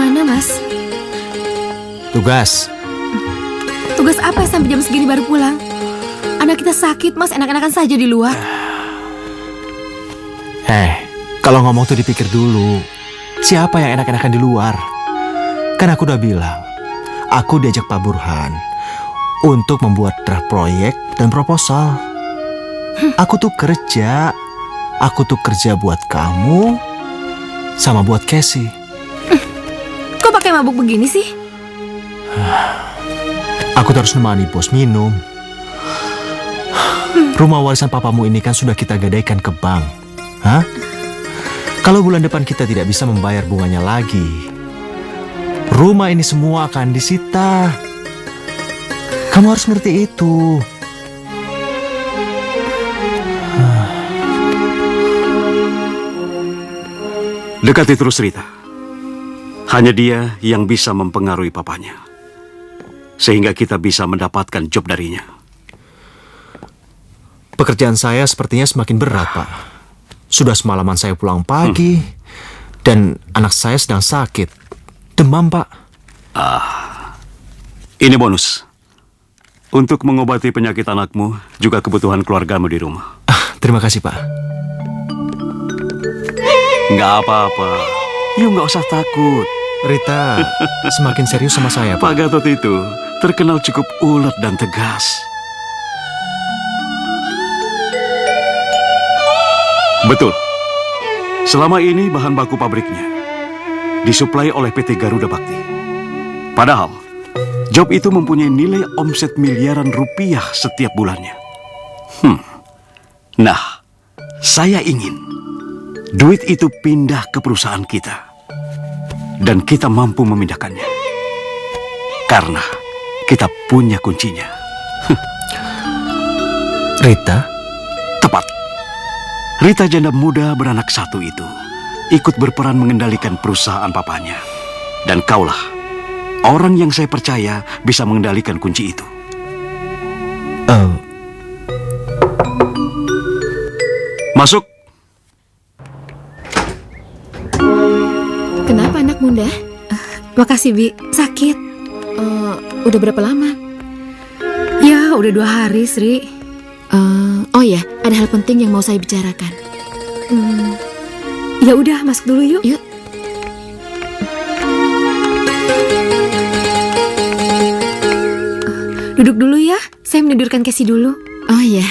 kemana, Mas? Tugas. Tugas apa sampai jam segini baru pulang? Anak kita sakit, Mas. Enak-enakan saja di luar. Kalau ngomong tuh dipikir dulu. Siapa yang enak-enakan di luar? Kan aku udah bilang, aku diajak Pak Burhan untuk membuat draft proyek dan proposal. Aku tuh kerja. Aku tuh kerja buat kamu sama buat Casey. Kok pakai mabuk begini sih? Aku terus nemani bos minum. Rumah warisan papamu ini kan sudah kita gadaikan ke bank. Hah? Kalau bulan depan kita tidak bisa membayar bunganya lagi, rumah ini semua akan disita. Kamu harus ngerti itu. Dekati terus Rita. Hanya dia yang bisa mempengaruhi papanya, sehingga kita bisa mendapatkan job darinya. Pekerjaan saya sepertinya semakin berat, Pak. Sudah semalaman saya pulang pagi, dan anak saya sedang sakit. Demam, Pak. Ini bonus. Untuk mengobati penyakit anakmu, juga kebutuhan keluargamu di rumah. Terima kasih, Pak. Nggak apa-apa. You nggak usah takut. Rita semakin serius sama saya, Pak. Pak Gatot itu terkenal cukup ulet dan tegas. Betul. Selama ini bahan baku pabriknya disuplai oleh PT Garuda Bakti. Padahal job itu mempunyai nilai omset miliaran rupiah setiap bulannya. Nah, saya ingin duit itu pindah ke perusahaan kita. Dan kita mampu memindahkannya. Karena kita punya kuncinya. Rita? Tepat. Rita janda muda beranak satu itu ikut berperan mengendalikan perusahaan papanya. Dan kaulah orang yang saya percaya bisa mengendalikan kunci itu. Masuk. Kenapa anak muda? Makasih, Bi. Sakit. Udah berapa lama? Ya, udah 2 hari, Sri. Oh ya, ada hal penting yang mau saya bicarakan. Ya udah, masuk dulu yuk. Yuk. Duduk dulu ya. Saya menidurkan Casey dulu. Oh ya.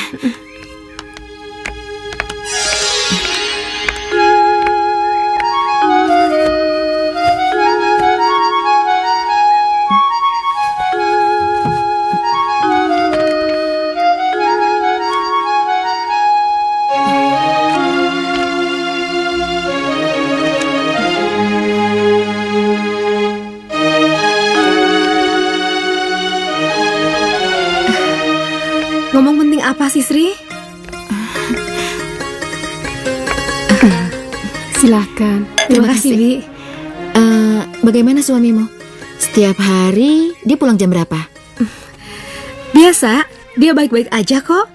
Ngomong penting apa sih, Sri? Silakan. Terima kasih, Bi. Bagaimana suamimu? Setiap hari dia pulang jam berapa? Biasa, dia baik-baik aja kok.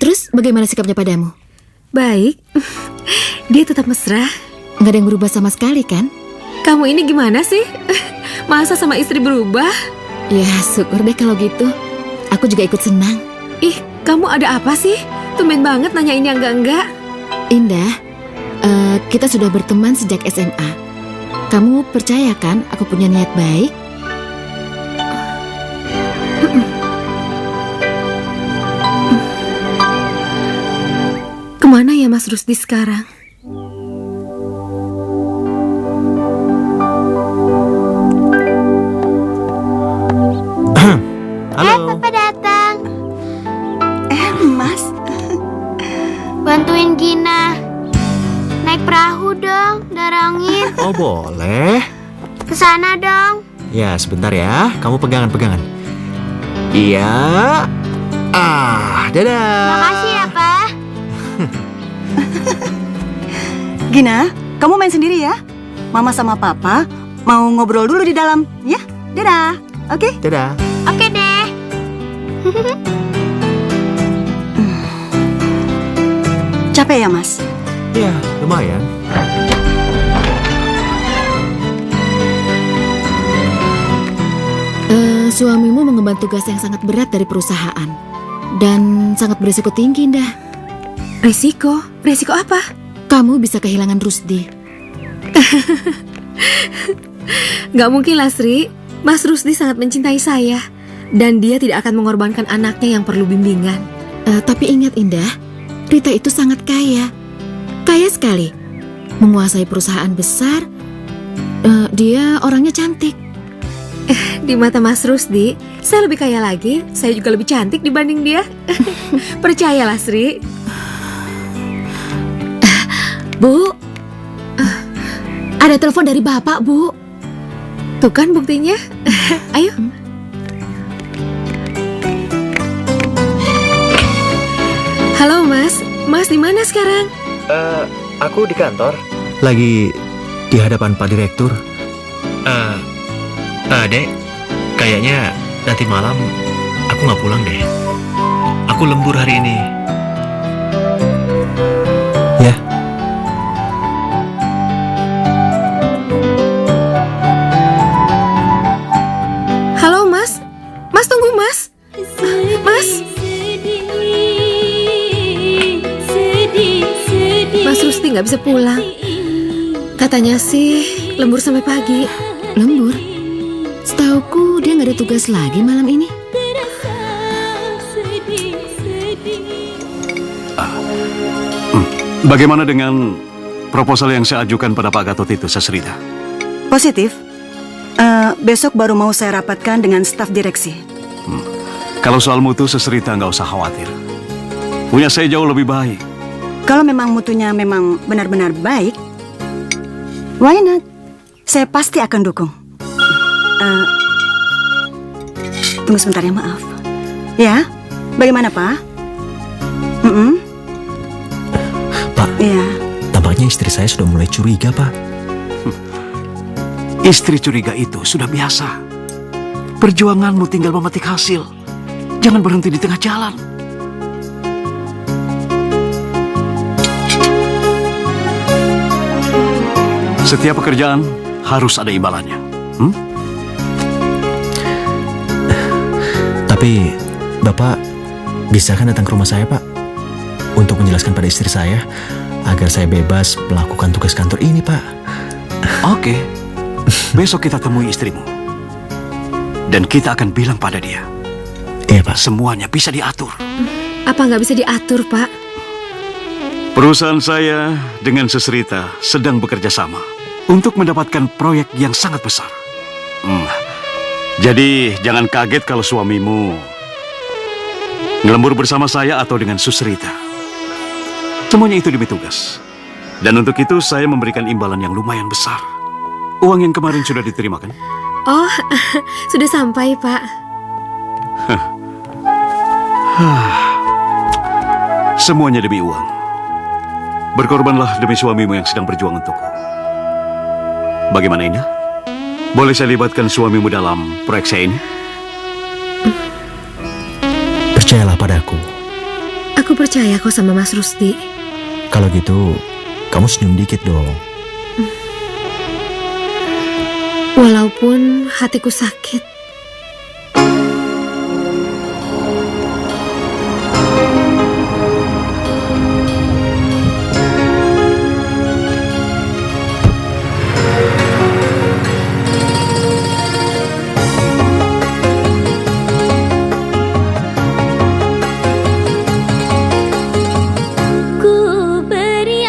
Terus bagaimana sikapnya padamu? Baik. Dia tetap mesra. Nggak ada yang berubah sama sekali kan? Kamu ini gimana sih? Masa sama istri berubah? Ya syukur deh kalau gitu. Aku juga ikut senang. Ih, kamu ada apa sih? Tumben banget nanyain yang enggak-enggak. Indah, kita sudah berteman sejak SMA. Kamu percaya kan aku punya niat baik? Kemana ya Mas Rusdi sekarang? Halo. Papa datang. Mas. Bantuin Gina. Naik perahu dong, darangin. Oh, boleh. Kesana dong. Ya, sebentar ya. Kamu pegangan-pegangan. Iya. Dadah. Makasih ya, Pak. Gina, kamu main sendiri ya. Mama sama Papa mau ngobrol dulu di dalam, ya. Dadah. Oke? Dadah. Oke deh. Capek ya, Mas? Ya, lumayan. Suamimu mengemban tugas yang sangat berat dari perusahaan dan sangat berisiko tinggi, Indah. Resiko? Resiko apa? Kamu bisa kehilangan Rusdi. Gak mungkin, Lasri. Mas Rusdi sangat mencintai saya. Dan dia tidak akan mengorbankan anaknya yang perlu bimbingan. Tapi ingat, Indah, Rita itu sangat kaya. Kaya sekali. Menguasai perusahaan besar. Dia orangnya cantik. Di mata Mas Rusdi, saya lebih kaya lagi. Saya juga lebih cantik dibanding dia. Percaya, Lasri. Bu, ada telepon dari Bapak, Bu. Tuh kan buktinya. Ayo. Halo, Mas. Mas di mana sekarang? Aku di kantor. Lagi di hadapan Pak Direktur. Dek, kayaknya nanti malam aku nggak pulang deh. Aku lembur hari ini. Ya. Halo, Mas. Mas, tunggu, Mas. Mas. Mas Rusdi nggak bisa pulang. Katanya sih lembur sampai pagi. Lembur? Setauku dia nggak ada tugas lagi malam ini. Bagaimana dengan proposal yang saya ajukan pada Pak Gatot itu, Sasrita? Positif. Besok baru mau saya rapatkan dengan staf direksi. Kalau soal mutu, Sasrita nggak usah khawatir. Punya saya jauh lebih baik. Kalau memang mutunya memang benar-benar baik, why not? Saya pasti akan dukung. Tunggu sebentar ya, maaf. Ya, bagaimana Pak? Pak, Ya. tampaknya istri saya sudah mulai curiga, Pak. Istri curiga itu sudah biasa. Perjuanganmu tinggal memetik hasil. Jangan berhenti di tengah jalan. Setiap pekerjaan harus ada imbalannya. Tapi Bapak bisa kan datang ke rumah saya, Pak, untuk menjelaskan pada istri saya agar saya bebas melakukan tugas kantor ini, Pak. Oke. Besok kita temui istrimu. Dan kita akan bilang pada dia. Iya, Pak. Semuanya bisa diatur. Apa nggak bisa diatur, Pak? Perusahaan saya dengan Sesrita sedang bekerja sama untuk mendapatkan proyek yang sangat besar. Jadi jangan kaget kalau suamimu ngelembur bersama saya atau dengan Susrita. Semuanya itu demi tugas. Dan untuk itu saya memberikan imbalan yang lumayan besar. Uang yang kemarin sudah diterima kan? Oh, sudah sampai, Pak. Semuanya demi uang. Berkorbanlah demi suamimu yang sedang berjuang untukku. Bagaimana, Indah? Boleh saya libatkan suamimu dalam proyek saya ini? Percayalah padaku. Aku percaya kok sama Mas Rusdi. Kalau gitu, kamu senyum dikit dong. Walaupun hatiku sakit. Ku beri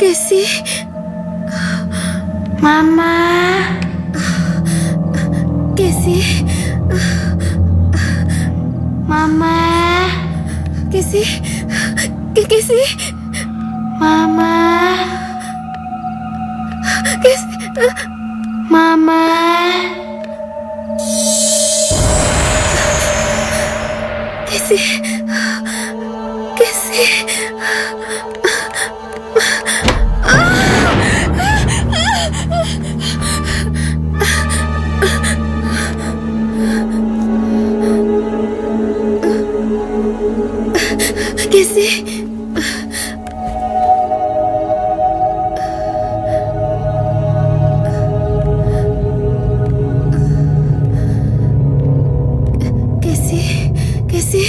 Casey. Mama. Casey. Mama. Casey. Casey. Mama. Casey. Mama. Casey. Casey. Casey. Casey. Casey.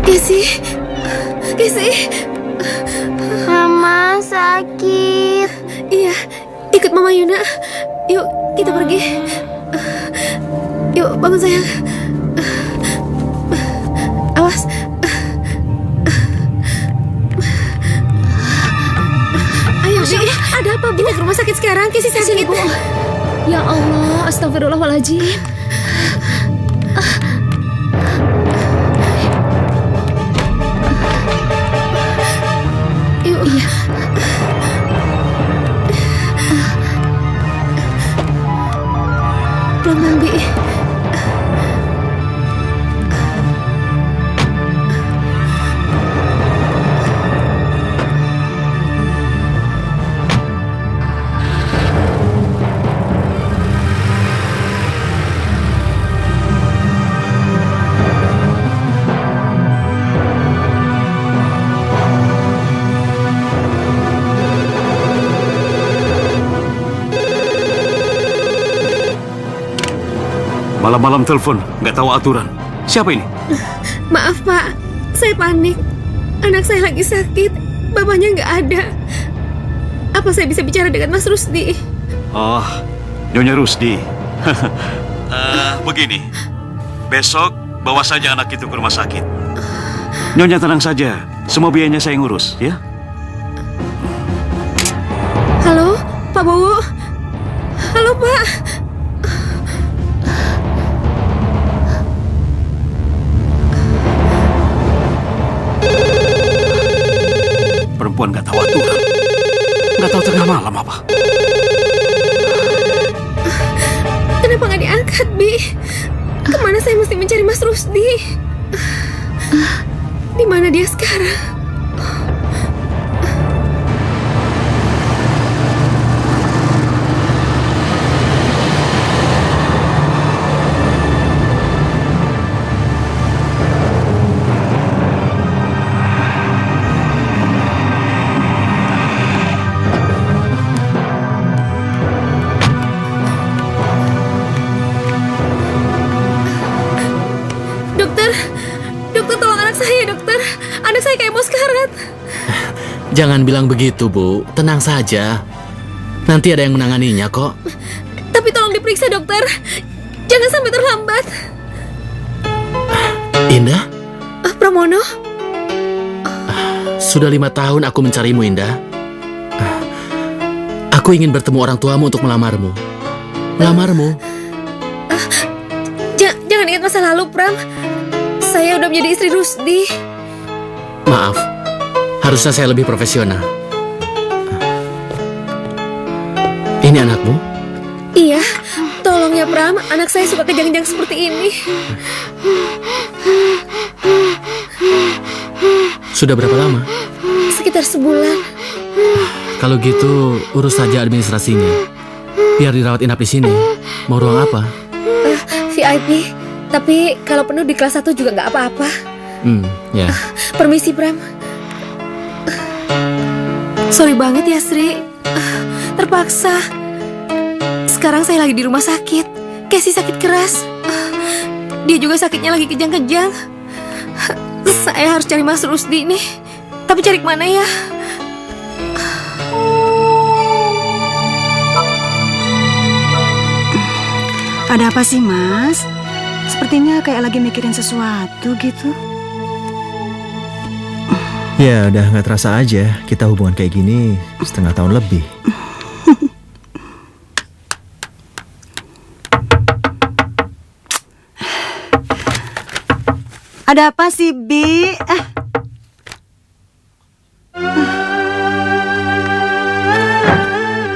Casey. Casey. Mama sakit. Iya, ikut Mama Yuna. Yuk, kita pergi. Yuk, bangun sayang. Awas. Ayo, Bi. Ada apa, Bu? Kita ke rumah sakit sekarang. Casey sakit. Bu. Ya Allah, astagfirullahaladzim. Yuk. Iya. Pelan-pelan, Bi. Malam-malam telepon, nggak tahu aturan. Siapa ini? Maaf, Pak. Saya panik. Anak saya lagi sakit. Bapaknya nggak ada. Apa saya bisa bicara dengan Mas Rusdi? Oh, Nyonya Rusdi. Begini, besok bawa saja anak itu ke rumah sakit. Nyonya tenang saja, semua biayanya saya ngurus, ya. Halo, Pak Bowo. Halo, Pak. Perempuan nggak tahu aturan, nggak tahu tengah malam apa. Kenapa nggak diangkat, Bi? Kemana saya mesti mencari Mas Rusdi? Di mana dia sekarang? Dokter, tolong anak saya, dokter. Anak saya kayak mau sekarat. Jangan bilang begitu, Bu. Tenang saja. Nanti ada yang menanganinya kok. Tapi tolong diperiksa, dokter. Jangan sampai terlambat. Indah? Pramono? Sudah 5 tahun aku mencarimu, Indah. Aku ingin bertemu orang tuamu untuk melamarmu. Melamarmu? Jangan ingat masa lalu, Pram. Saya udah menjadi istri Rusdi. Maaf, harusnya saya lebih profesional. Ini anakmu? Iya, tolong ya, Pram. Anak saya suka kejang-kejang seperti ini. Sudah berapa lama? Sekitar sebulan. Kalau gitu, urus saja administrasinya. Biar dirawat inap di sini. Mau ruang apa? VIP. Tapi kalau penuh di kelas 1 juga nggak apa-apa. Ya. Permisi, Pram. Sorry banget ya, Sri. Terpaksa. Sekarang saya lagi di rumah sakit. Casey sakit keras. Dia juga sakitnya lagi kejang-kejang. Saya harus cari Mas Rusdi nih. Tapi cari kemana ya? Ada apa sih, Mas? Sepertinya kayak lagi mikirin sesuatu gitu. Ya udah nggak terasa aja kita hubungan kayak gini setengah tahun lebih. Ada apa sih, Bi?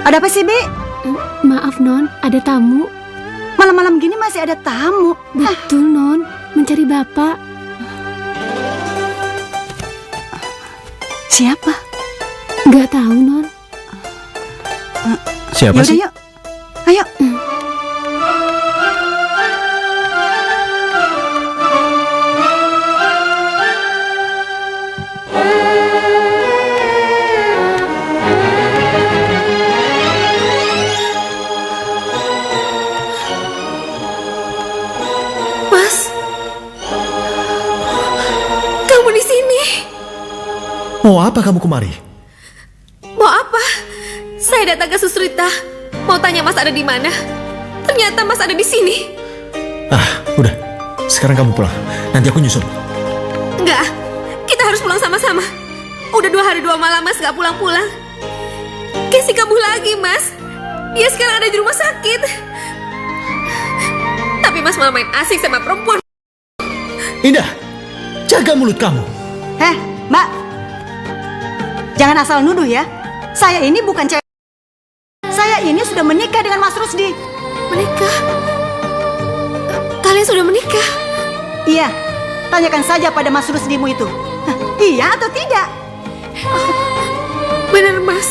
Ada apa sih, Bi? Maaf, Non, ada tamu. Malam-malam gini masih ada tamu. Betul, Non, mencari Bapak. Siapa? Nggak tahu, Non. Siapa Yaudah, sih? yuk. Ayo. Mas, kamu di sini. Mau apa kamu kemari? Mau apa? Saya datang ke Susrita. Mau tanya Mas ada di mana. Ternyata Mas ada di sini. Udah. Sekarang kamu pulang. Nanti aku nyusul. Enggak, kita harus pulang sama-sama. Udah 2 hari 2 malam Mas gak pulang-pulang. Casey kambuh lagi, Mas. Dia sekarang ada di rumah sakit. Tapi Mas malah main asik sama perempuan. Indah, jaga mulut kamu. Mbak. Jangan asal nuduh ya. Saya ini bukan cewek. Saya ini sudah menikah dengan Mas Rusdi. Menikah? Kalian sudah menikah? Iya, tanyakan saja pada Mas Rusdimu itu. Iya atau tidak? Benar, Mas.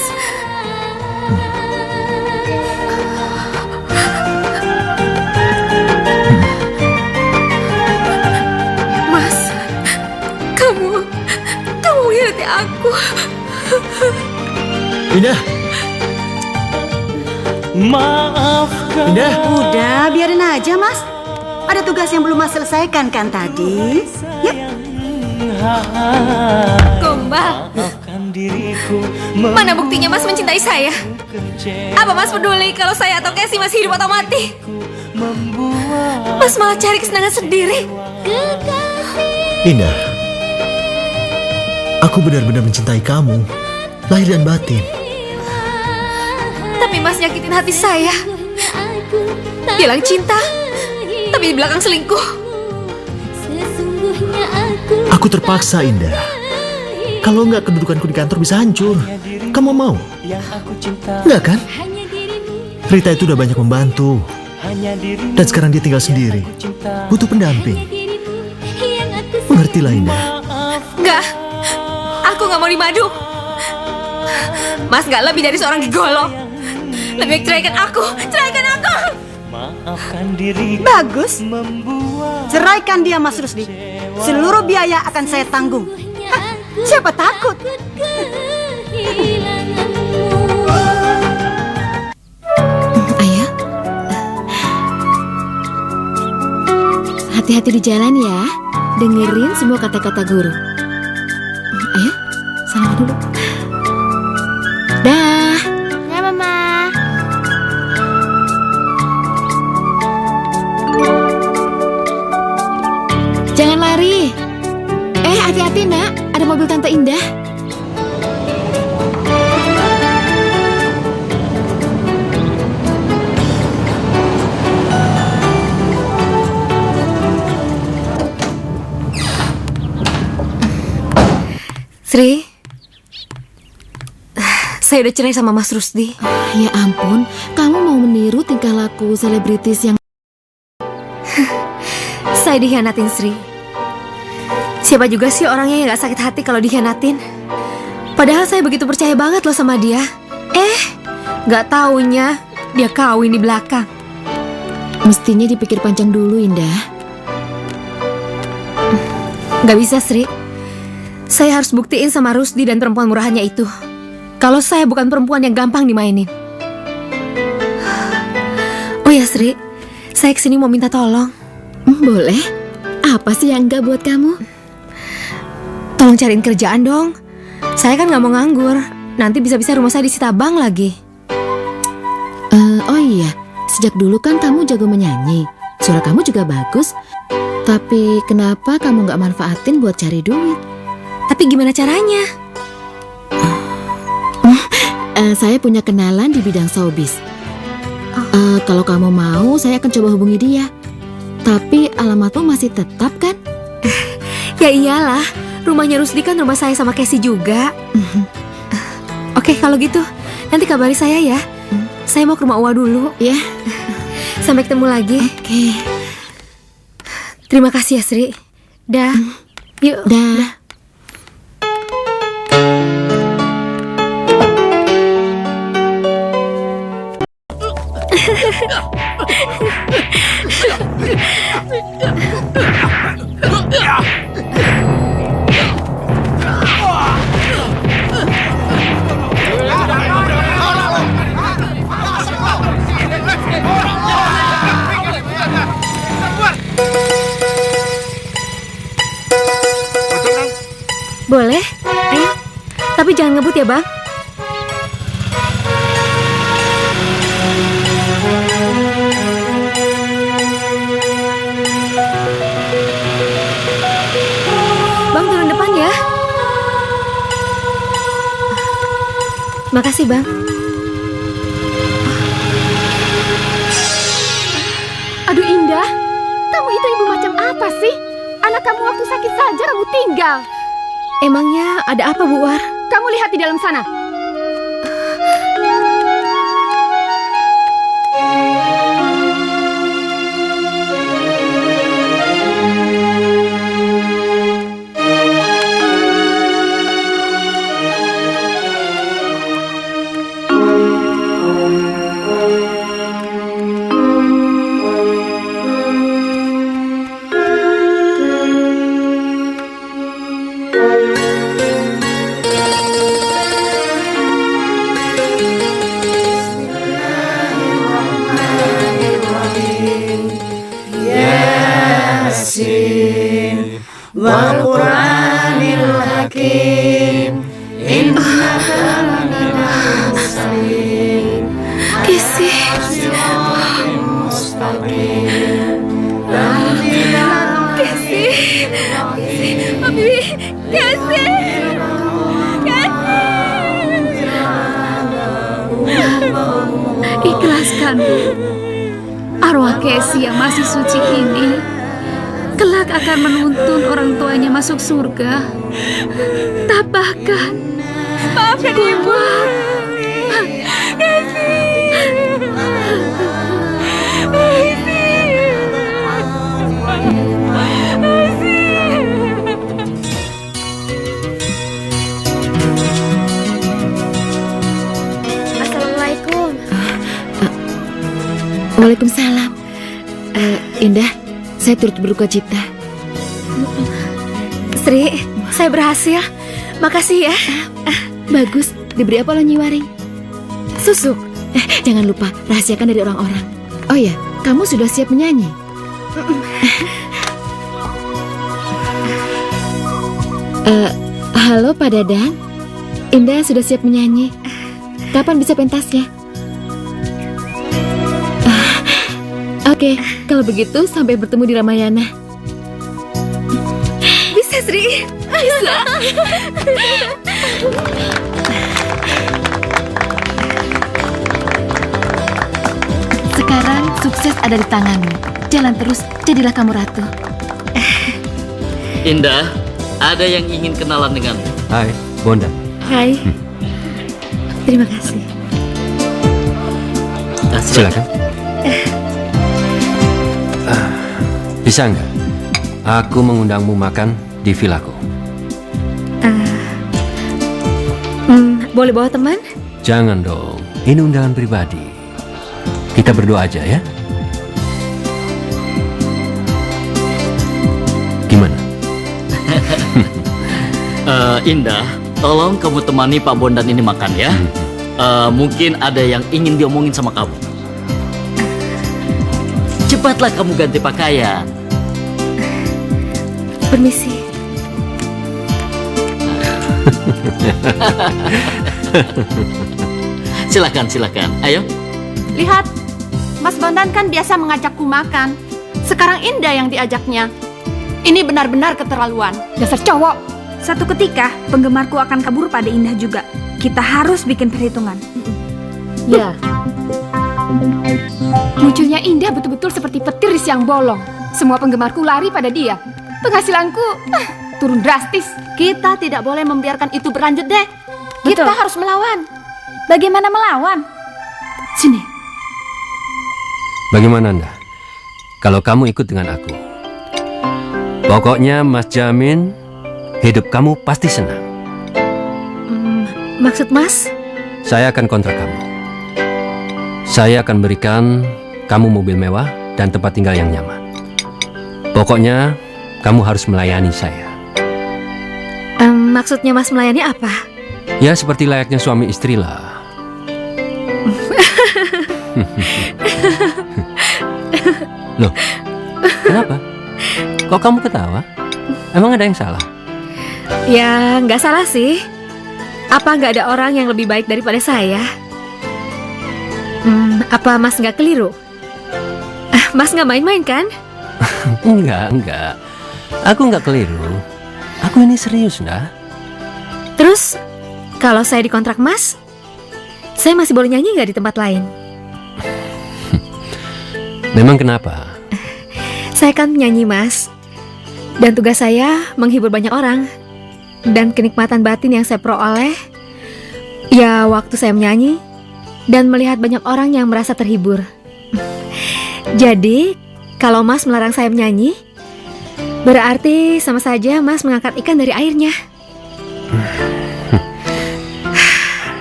Mas, kamu mengkhianati aku. Indah. Maafkan. Indah. Udah, biarin aja, Mas. Ada tugas yang belum Mas selesaikan kan tadi? Yuk. Gombal. Maafkan diriku. Mana buktinya Mas mencintai saya? Apa Mas peduli kalau saya atau Casey masih hidup atau mati? Mas malah cari kesenangan sendiri. Indah. Aku benar-benar mencintai kamu. Lahir dan batin. Tapi Mas nyakitin hati saya. Bilang cinta, tapi di belakang selingkuh. Aku terpaksa, Indah. Kalau nggak kedudukanku di kantor bisa hancur. Kamu mau? Nggak kan? Rita itu udah banyak membantu. Dan sekarang dia tinggal sendiri. Butuh pendamping. Mengertilah, Indah. Enggak, aku nggak mau dimadu. Mas nggak lebih dari seorang gigolo. Lebih baik ceraikan aku, ceraikan aku. Maafkan diri. Bagus. Ceraikan dia, Mas Rusdi. Seluruh biaya akan saya tanggung. Siapa takut? Ayah, hati-hati di jalan ya. Dengerin semua kata-kata guru. Ayah, salam dulu. Dah. Ya, Mama. Jangan lari. Hati-hati nak, ada mobil Tante Indah. Sri, saya udah cerai sama Mas Rusdi. Ya ampun, kamu mau meniru tingkah laku selebritis yang... Saya dikhianatin, Sri. Siapa juga sih orangnya yang gak sakit hati kalau dikhianatin? Padahal saya begitu percaya banget loh sama dia. Gak taunya dia kawin di belakang. Mestinya dipikir panjang dulu, Indah. Gak bisa, Sri. Saya harus buktiin sama Rusdi dan perempuan murahannya itu kalau saya bukan perempuan yang gampang dimainin. Oh ya, Sri, saya kesini mau minta tolong. Boleh? Apa sih yang enggak buat kamu? Tolong cariin kerjaan dong. Saya kan gak mau nganggur. Nanti bisa-bisa rumah saya disita bank lagi. Oh iya, sejak dulu kan kamu jago menyanyi. Suara kamu juga bagus. Tapi kenapa kamu nggak manfaatin buat cari duit? Tapi gimana caranya? Saya punya kenalan di bidang showbiz. Kalau kamu mau, saya akan coba hubungi dia. Tapi alamatmu masih tetap kan? Ya iyalah, rumahnya Rusdi kan rumah saya sama Casey juga. Oke, kalau gitu nanti kabari saya ya. Saya mau ke rumah Uwa dulu. Ya. Sampai ketemu lagi. Oke. Terima kasih ya, Sri. Dah. Yuk. Dah. Boleh? Ayo. Tapi jangan ngebut ya, Bang. Bang, turun depan ya. Makasih, Bang. Aduh Indah, kamu itu ibu macam apa sih? Anak kamu waktu sakit saja rambut tinggal. Emangnya ada apa, Bu War? Kamu lihat di dalam sana. Ikhlaskan, Bu. Arwah Casey yang masih suci ini kelak akan menuntun orang tuanya masuk surga. Tabahkan. Maafkan Ibu. Assalamualaikum. Waalaikumsalam. Indah, saya turut berduka cita. Sri, saya berhasil. Makasih ya. Bagus, diberi apa lo Nyiwaring? Susu. Jangan lupa, rahasiakan dari orang-orang. Oh ya, kamu sudah siap menyanyi? Halo Pak Dadang. Indah sudah siap menyanyi. Kapan bisa pentasnya? Oke, kalau begitu sampai bertemu di Ramayana. Bisa, Sri. Bisa. Sekarang sukses ada di tanganmu. Jalan terus, jadilah kamu ratu. Indah, ada yang ingin kenalan denganmu. Hai, Bondan. Hai. Terima kasih. Silakan. Bisa nggak? Aku mengundangmu makan di vilaku. Boleh bawa teman? Jangan dong, ini undangan pribadi. Kita berdoa aja ya. Gimana? Indah, tolong kamu temani Pak Bondan ini makan ya. Mungkin ada yang ingin diomongin sama kamu. Cepatlah kamu ganti pakaian. Permisi. Silakan, silakan. Ayo. Lihat, Mas Bondan kan biasa mengajakku makan. Sekarang Indah yang diajaknya. Ini benar-benar keterlaluan. Dasar cowok. Satu ketika penggemarku akan kabur pada Indah juga. Kita harus bikin perhitungan. Ya, Lucunya Indah betul-betul seperti petir di siang bolong. Semua penggemarku lari pada dia. Penghasilanku turun drastis. Kita tidak boleh membiarkan itu berlanjut, Dek. Kita Betul. harus melawan. Bagaimana melawan? Sini. Bagaimana Anda? Kalau kamu ikut dengan aku. Pokoknya Mas jamin hidup kamu pasti senang. maksud Mas? Saya akan kontrak kamu. Saya akan berikan kamu mobil mewah dan tempat tinggal yang nyaman. Pokoknya kamu harus melayani saya. Maksudnya Mas melayani apa? Ya seperti layaknya suami istri lah. Loh, kenapa? Kok kamu ketawa? Emang ada yang salah? Ya, nggak salah sih. Apa nggak ada orang yang lebih baik daripada saya? Apa Mas nggak keliru? Mas nggak main-main kan? Enggak. Aku nggak keliru. Aku ini serius, Nda. Terus, kalau saya dikontrak Mas, saya masih boleh nyanyi nggak di tempat lain? Memang kenapa? Saya kan penyanyi Mas. Dan tugas saya menghibur banyak orang. Dan kenikmatan batin yang saya peroleh, ya waktu saya menyanyi dan melihat banyak orang yang merasa terhibur. Jadi, kalau Mas melarang saya menyanyi, berarti sama saja Mas mengangkat ikan dari airnya.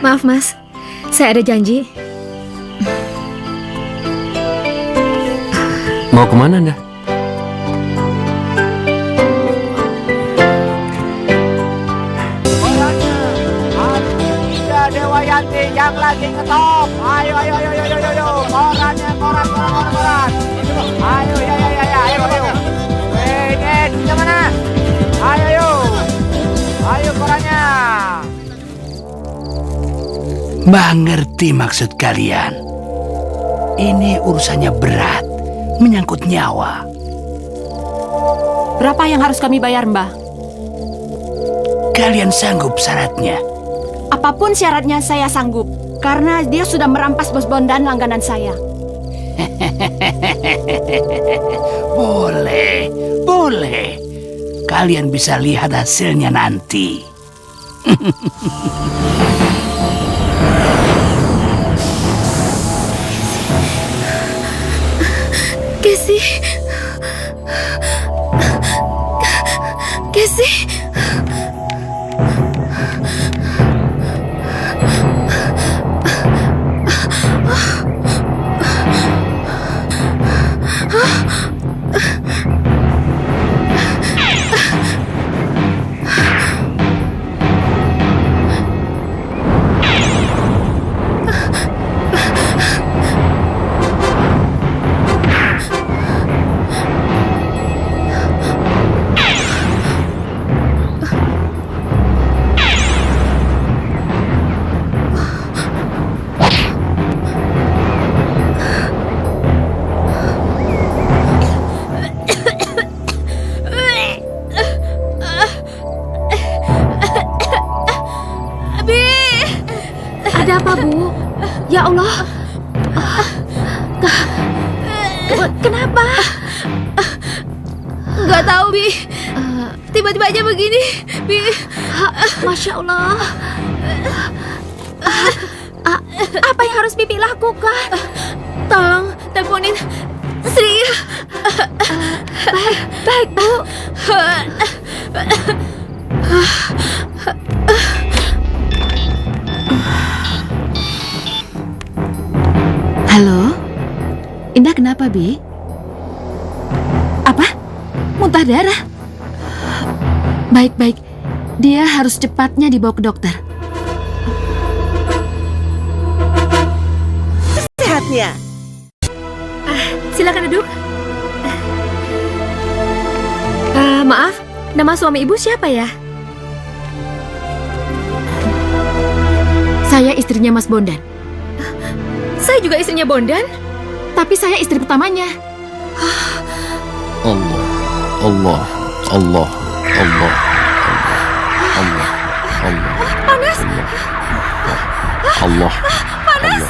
Maaf Mas, saya ada janji. Mau kemana Anda? Dewa Yanti yang lagi ngetop. Ayo. Korannya, koran. Ayo, ayo. Ini duitnya mana? Ayo. Ayo korannya. Mbak ngerti maksud kalian. Ini urusannya berat, menyangkut nyawa. Berapa yang harus kami bayar, Mbah? Kalian sanggup syaratnya? Apapun syaratnya saya sanggup. Karena dia sudah merampas Bos Bondan langganan saya. Boleh. Kalian bisa lihat hasilnya nanti. Casey. Ada apa, Bu? Ya Allah. Kenapa? Nggak tahu, Bi. Tiba-tiba aja begini, Bi. Masya Allah. Apa yang harus Bibi lakukan? Tolong teleponin Sri. Baik, Bu. Halo? Indah kenapa, Bi? Apa? Muntah darah? Baik. Dia harus cepatnya dibawa ke dokter. Sehatnya. Silakan duduk. Maaf, nama suami ibu siapa ya? Saya istrinya Mas Bondan. Saya juga istrinya Bondan. Tapi saya istri pertamanya. Allah, Allah, Allah, Allah, Allah, Allah. Panas. Allah, Panas.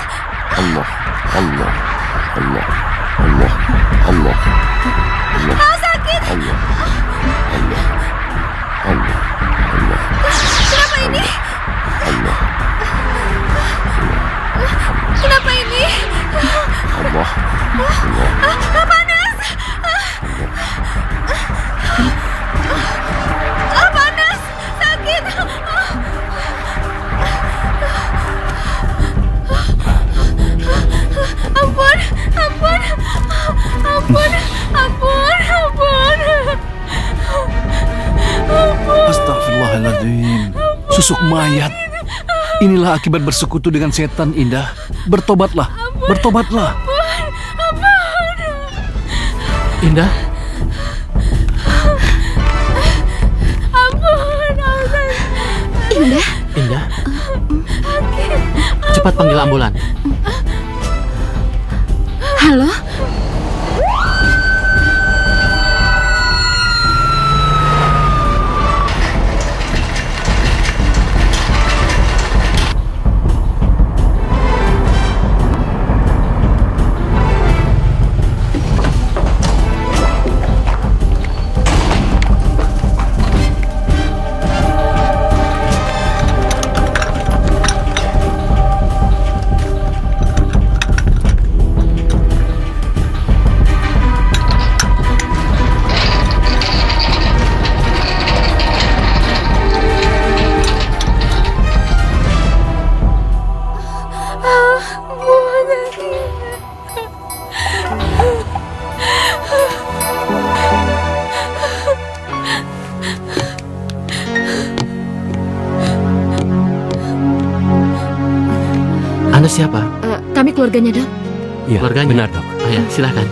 Allah, Allah, Allah, Allah, Allah, Allah. Ah, sakit. Allah, Allah, Allah, Allah. Kenapa ini? Allah, Kenapa ini? Allah, Allah. Panas. Panas. Sakit. Ampun, ampun, ampun, ampun, ampun. Astagfirullahaladzim. Susuk mayat. Inilah akibat bersekutu dengan setan, Indah. Bertobatlah, bertobatlah. Indah, Ampun, ampun. Indah, Indah. Cepat panggil ambulan. halo? Anda siapa? Kami keluarganya, Dok. Iya, Keluarganya? benar, Dok. Oh ya, silakan.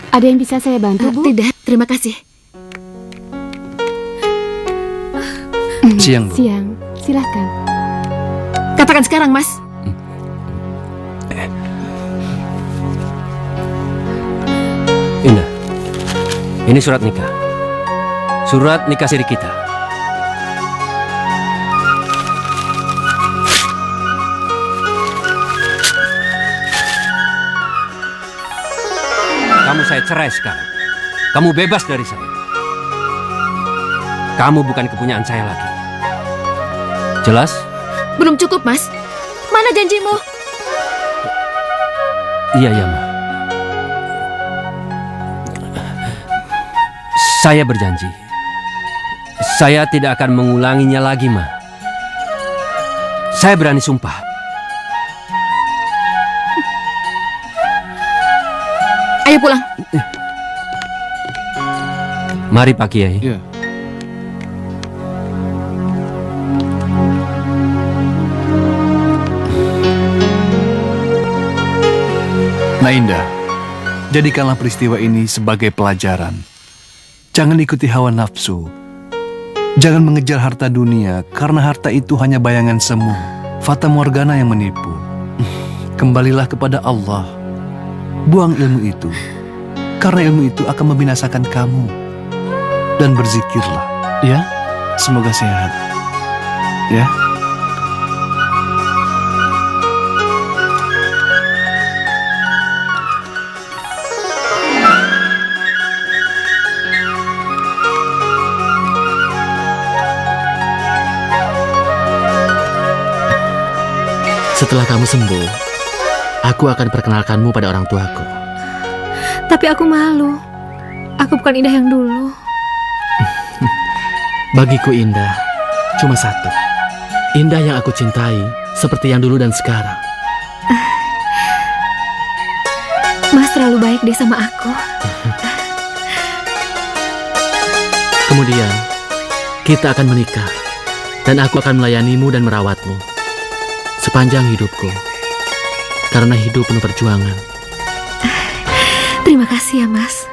Ada yang bisa saya bantu, Bu? Tidak, terima kasih. Siang, Bu. Siang, silakan. Katakan sekarang, Mas. Indah, ini surat nikah. Surat nikah siri kita. Kamu saya cerai sekarang. Kamu bebas dari saya. Kamu bukan kepunyaan saya lagi. Jelas? Belum cukup, Mas. Mana janjimu? Iya, Ma. Saya berjanji. Saya tidak akan mengulanginya lagi, Ma. Saya berani sumpah. Ayo pulang. Mari, Pak Kiai. Iya. Nah, Indah, jadikanlah peristiwa ini sebagai pelajaran. Jangan ikuti hawa nafsu. Jangan mengejar harta dunia, karena harta itu hanya bayangan semu, fata morgana yang menipu. Kembalilah kepada Allah. Buang ilmu itu, karena ilmu itu akan membinasakan kamu. Dan berzikirlah, ya. Semoga sehat, ya. Setelah kamu sembuh, aku akan perkenalkanmu pada orang tuaku. Tapi aku malu. Aku bukan Indah yang dulu. Bagiku Indah cuma satu. Indah yang aku cintai seperti yang dulu dan sekarang. Mas terlalu baik deh sama aku. Kemudian kita akan menikah dan aku akan melayanimu dan merawatmu sepanjang hidupku. Karena hidup penuh perjuangan. Terima kasih ya, Mas.